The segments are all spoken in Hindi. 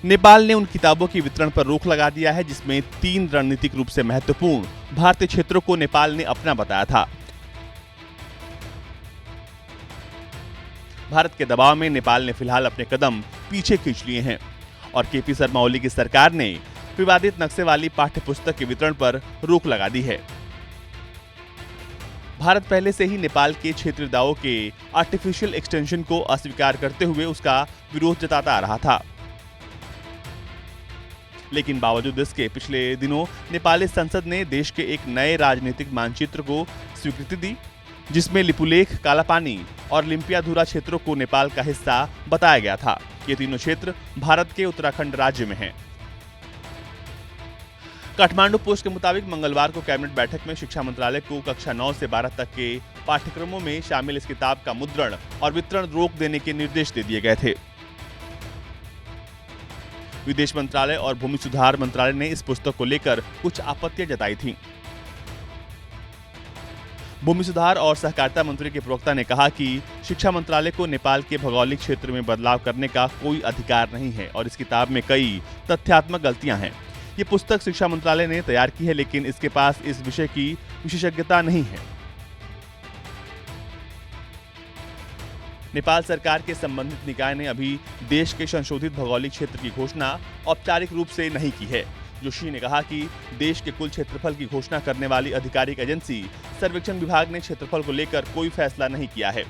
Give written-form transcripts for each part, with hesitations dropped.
नेपाल ने उन किताबों के वितरण पर रोक लगा दिया है जिसमें 3 रणनीतिक रूप से महत्वपूर्ण भारतीय क्षेत्रों को नेपाल ने अपना बताया था। भारत के दबाव में नेपाल ने फिलहाल अपने कदम पीछे खींच लिए हैं और केपी शर्मा ओली की सरकार ने विवादित नक्शे वाली पाठ्य पुस्तक के वितरण पर रोक लगा दी है। भारत पहले से ही नेपाल के क्षेत्रीय दावों के आर्टिफिशियल एक्सटेंशन को अस्वीकार करते हुए उसका विरोध जताता आ रहा था, लेकिन बावजूद इसके पिछले दिनों नेपाली संसद ने देश के एक नए राजनीतिक मानचित्र को स्वीकृति दी जिसमें लिपुलेख, कालापानी और लिम्पियाधुरा क्षेत्रों को नेपाल का हिस्सा बताया गया था। ये तीनों क्षेत्र भारत के उत्तराखंड राज्य में हैं। काठमांडू पोस्ट के मुताबिक मंगलवार को कैबिनेट बैठक में शिक्षा मंत्रालय को कक्षा 9 से 12 तक के पाठ्यक्रमों में शामिल इस किताब का मुद्रण और वितरण रोक देने के निर्देश दे दिए गए थे। विदेश मंत्रालय और भूमि सुधार मंत्रालय ने इस पुस्तक को लेकर कुछ आपत्तियां जताई थीं। भूमि सुधार और सहकारिता मंत्री के प्रवक्ता ने कहा कि शिक्षा मंत्रालय को नेपाल के भौगोलिक क्षेत्र में बदलाव करने का कोई अधिकार नहीं है और इस किताब में कई तथ्यात्मक गलतियां हैं। ये पुस्तक शिक्षा मंत्रालय ने तैयार की है, लेकिन इसके पास इस विषय की विशेषज्ञता नहीं है। नेपाल सरकार के संबंधित निकाय ने अभी देश के संशोधित भौगोलिक क्षेत्र की घोषणा औपचारिक रूप से नहीं की है। जोशी ने कहा कि देश के कुल क्षेत्रफल की घोषणा करने वाली आधिकारिक एजेंसी सर्वेक्षण विभाग ने क्षेत्रफल को लेकर कोई फैसला नहीं किया है।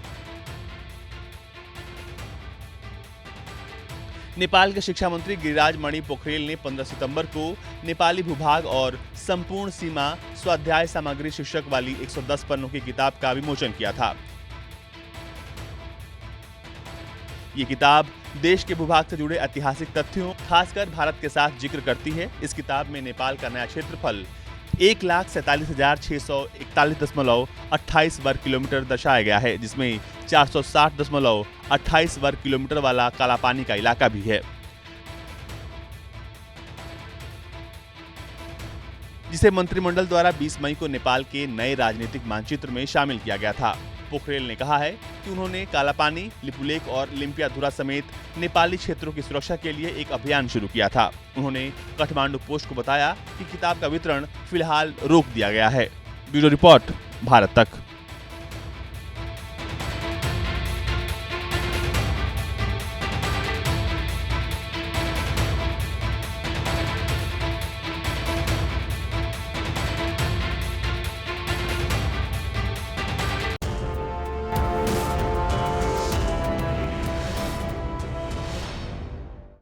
नेपाल के शिक्षा मंत्री गिरिराज मणि पोखरेल ने 15 सितंबर को नेपाली भूभाग और संपूर्ण सीमा स्वाध्याय सामग्री शीर्षक वाली 110 पन्नों की किताब का विमोचन किया था। ये किताब देश के भूभाग से जुड़े ऐतिहासिक तथ्यों, खासकर भारत के साथ जिक्र करती है। इस किताब में नेपाल का नया क्षेत्रफल 1,47,641.28 वर्ग किलोमीटर दर्शाया गया है, जिसमें 460.28 वर्ग किलोमीटर वाला कालापानी का इलाका भी है, जिसे मंत्रिमंडल द्वारा 20 मई को नेपाल के नए राजनीतिक मानचित्र में शामिल किया गया था। पोखरेल ने कहा है कि उन्होंने कालापानी, लिपुलेख और लिम्पियाधुरा समेत नेपाली क्षेत्रों की सुरक्षा के लिए एक अभियान शुरू किया था। उन्होंने काठमांडू पोस्ट को बताया कि किताब का वितरण फिलहाल रोक दिया गया है। ब्यूरो रिपोर्ट, भारत तक।